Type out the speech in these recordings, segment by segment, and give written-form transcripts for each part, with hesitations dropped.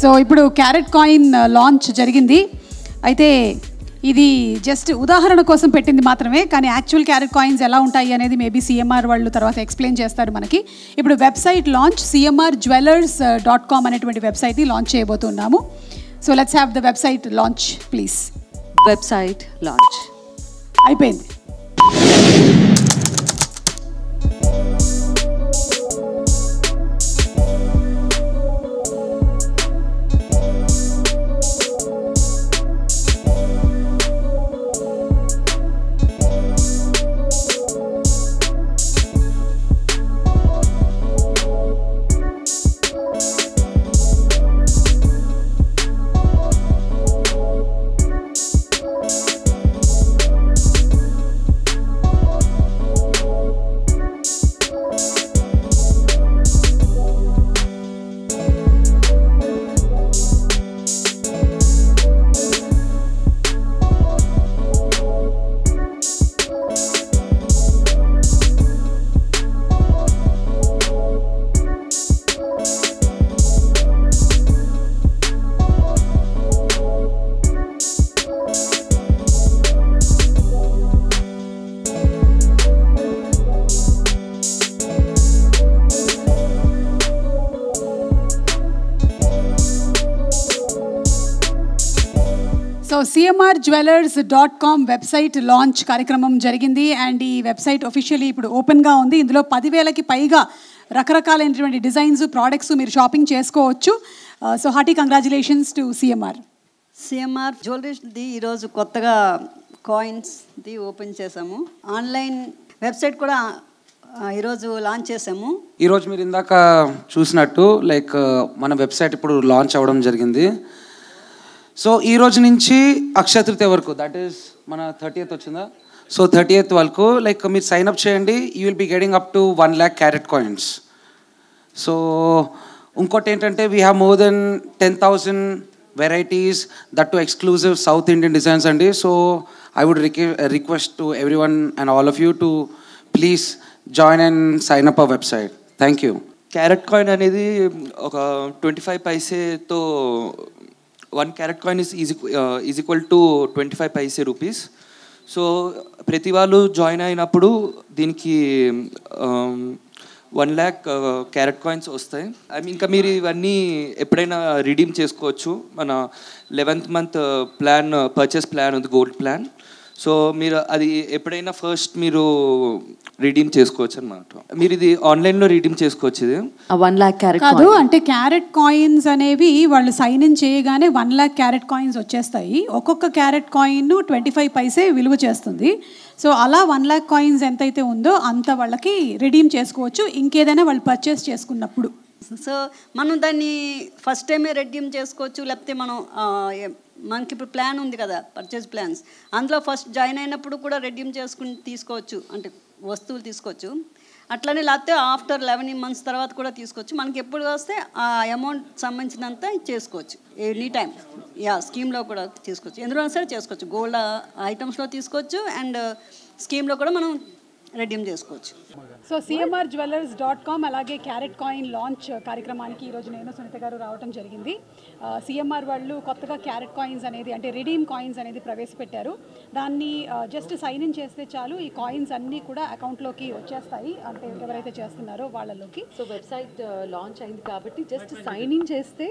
So ఇప్పుడు carrot coin launch జరిగింది. అయితే ఇది జస్ట్ ఉదాహరణ కోసం పెట్టింది మాత్రమే, కానీ యాక్చువల్ క్యారెట్ కాయిన్స్ ఎలా ఉంటాయి అనేది మేబీ సిఎంఆర్ వాళ్ళు తర్వాత ఎక్స్ప్లెయిన్ చేస్తారు మనకి. ఇప్పుడు వెబ్సైట్ లాంచ్ cmrjewellers.com అనేటువంటి వెబ్సైట్ని లాంచ్ చేయబోతున్నాము. So let's have the website launch please. Website launch అయిపోయింది. సో cmrjewellers.com వెబ్సైట్ లాంచ్ కార్యక్రమం జరిగింది అండ్ ఈ వెబ్సైట్ ఒఫిషియలీ ఇప్పుడు ఓపెన్గా ఉంది. ఇందులో 10,000కి పైగా రకరకాలైనటువంటి డిజైన్స్ ప్రోడక్ట్స్ మీరు షాపింగ్ చేసుకోవచ్చు. So hearty congratulations to CMR జ్యువెలరీస్ది ఈరోజు కొత్తగా కాయిన్స్ది ఓపెన్ చేసాము. ఆన్లైన్ వెబ్సైట్ కూడా ఈరోజు లాంచ్ చేసాము. ఈరోజు మీరు ఇందాక చూసినట్టు లైక్ మన వెబ్సైట్ ఇప్పుడు లాంచ్ అవ్వడం జరిగింది. సో ఈ రోజు నుంచి అక్షయ తృతీయ వరకు, దట్ ఈస్ మన 30th వచ్చిందా, సో 30th వరకు లైక్ మీరు సైన్అప్ చేయండి. You will be getting up to 1 lakh carat coins. So ఇంకోటి ఏంటంటే we have more than 10,000 varieties, that to exclusive south Indian designs అండి. So I would request to everyone and all of you to please join and sign up our website. Thank you. Carat coin అనేది ఒక 25 పైసేతో 1 క్యారెట్ కాయిన్ is equal to 25 paise rupees. So ప్రతి వాళ్ళు join అయినప్పుడు దీనికి 1 lakh క్యారెట్ కాయిన్స్ వస్తాయి. ఇంకా మీరు ఇవన్నీ ఎప్పుడైనా రిడీమ్ చేసుకోవచ్చు. మన 11th month plan, purchase plan ఉంది, గోల్డ్ ప్లాన్. సో మీరు అది ఎప్పుడైనా ఫస్ట్ మీరు రిడీమ్ చేసుకోవచ్చు అనమాట. మీరు ఇది ఆన్లైన్లో రిడీమ్ చేసుకోవచ్చు. ఇది 1 lakh క్యారెట్ కాదు, అంటే క్యారెట్ కాయిన్స్ అనేవి వాళ్ళు సైన్ ఇన్ చేయగానే 1 lakh క్యారెట్ కాయిన్స్ వచ్చేస్తాయి. ఒక్కొక్క క్యారెట్ కాయిన్ 25 పైసే విలువ చేస్తుంది. సో అలా 1 lakh కాయిన్స్ ఎంతైతే ఉందో అంత వాళ్ళకి రిడీమ్ చేసుకోవచ్చు ఇంకేదైనా వాళ్ళు పర్చేస్ చేసుకున్నప్పుడు. సో మనం దాన్ని ఫస్ట్ టైమే రెడ్యూమ్ చేసుకోవచ్చు, లేకపోతే మనకి ఇప్పుడు ప్లాన్ ఉంది కదా, పర్చేజ్ ప్లాన్స్, అందులో ఫస్ట్ జాయిన్ అయినప్పుడు కూడా రెడ్యూమ్ చేసుకుని తీసుకోవచ్చు, అంటే వస్తువులు తీసుకోవచ్చు. అట్లనే లేకపోతే ఆఫ్టర్ 11 months తర్వాత కూడా తీసుకోవచ్చు. మనకి ఎప్పుడు వస్తే ఆ అమౌంట్ సంబంధించినంత చేసుకోవచ్చు ఎనీ టైం. స్కీమ్లో కూడా తీసుకోవచ్చు, ఎందులో సరే చేసుకోవచ్చు. గోల్డ్ ఐటమ్స్లో తీసుకోవచ్చు అండ్ స్కీమ్లో కూడా మనం రెడ్యూమ్ చేసుకోవచ్చు. సో cmrjewellers.com అలాగే క్యారెట్ కాయిన్ లాంచ్ కార్యక్రమానికి ఈరోజు నేను సునీత గారు రావడం జరిగింది. సిఎంఆర్ వాళ్ళు కొత్తగా క్యారెట్ కాయిన్స్ అనేది, అంటే రిడీమ్ కాయిన్స్ అనేది ప్రవేశపెట్టారు. దాన్ని జస్ట్ సైన్ ఇన్ చేస్తే చాలు, ఈ కాయిన్స్ అన్నీ కూడా అకౌంట్లోకి వచ్చేస్తాయి, అంటే ఎవరైతే చేస్తున్నారో వాళ్ళలోకి. సో వెబ్సైట్ లాంచ్ అయింది కాబట్టి జస్ట్ సైన్ ఇన్ చేస్తే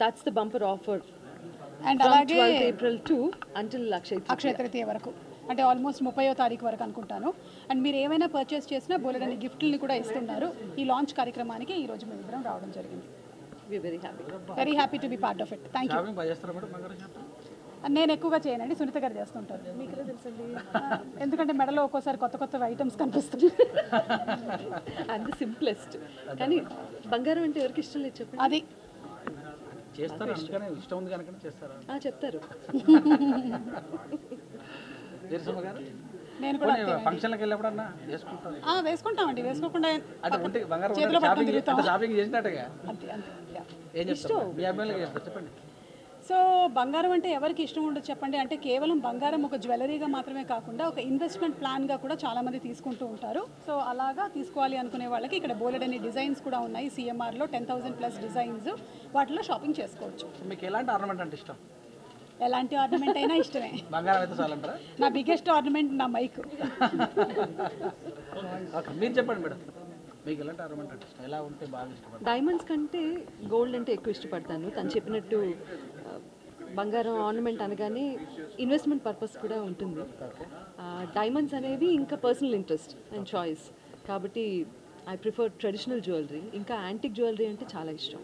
that's the bumper offer. And అలాగే April 2 until అక్షయ తృతీయ వరకు, అంటే ఆల్మోస్ట్ 30వ తారీఖు వరకు అనుకుంటాను. అండ్ మీరు ఏమైనా పర్చేస్ చేసినా బోలెడన్ని గిఫ్ట్లని కూడా ఇస్తున్నారు. ఈ లాంచ్ కార్యక్రమానికి ఈరోజు మేము ఇద్దరం రావడం జరిగింది. Very happy to be part of it. Thank you. నేను ఎక్కువగా చేయనండి, సునీత గారు చేస్తుంటారు, మీకు తెలుసండి. ఎందుకంటే మెడలో ఒక్కోసారి కొత్త కొత్త ఐటమ్స్ కనిపిస్తుంది. అది సింప్లెస్ట్. కానీ బంగారం అంటే ఎవరికి ఇష్టం లేదు చెప్పండి. అది చెప్తారు. నేను కూడా ఫంక్షన్లకు వెళ్ళినప్పుడన్నా వేసుకుంటామండి, వేసుకోకుండా చేతిలో పట్టుకుని తిరుగుతాం. చెప్పండి. సో బంగారం అంటే ఎవరికి ఇష్టం ఉండదు చెప్పండి. అంటే కేవలం బంగారం ఒక జ్యువెలరీగా మాత్రమే కాకుండా ఒక ఇన్వెస్ట్మెంట్ ప్లాన్గా కూడా చాలామంది తీసుకుంటూ ఉంటారు. సో అలాగా తీసుకోవాలి అనుకునే వాళ్ళకి ఇక్కడ బోలెడని డిజైన్స్ కూడా ఉన్నాయి. సిఎంఆర్లో 10,000+ డిజైన్స్, వాటిలో షాపింగ్ చేసుకోవచ్చు. మీకు ఎలాంటి ఆర్నమెంట్ అంటే ఇష్టం? ఎలాంటి ఆర్నమెంట్ అయినా ఇష్టమే. బంగారం అయితే చాలంటారా? నా బిగ్గెస్ట్ ఆర్నమెంట్ నా మైక్. ఓకే, మీరు చెప్పండి మేడం, మీకు ఎలాంటి ఆర్నమెంట్ అంటే ఇష్టం? ఎలా ఉంటే బాగా ఇష్టపడతారు? డైమండ్స్ కంటే గోల్డ్ అంటే ఎక్కువ ఇష్టపడతాను. తను చెప్పినట్టు బంగారం ఆర్నమెంట్ అనగానే ఇన్వెస్ట్మెంట్ పర్పస్ కూడా ఉంటుంది. డైమండ్స్ అనేవి ఇంకా పర్సనల్ ఇంట్రెస్ట్ అండ్ చాయిస్, కాబట్టి ఐ ప్రిఫర్ ట్రెడిషనల్ జ్యువెలరీ. ఇంకా యాంటిక్ జ్యువెలరీ అంటే చాలా ఇష్టం.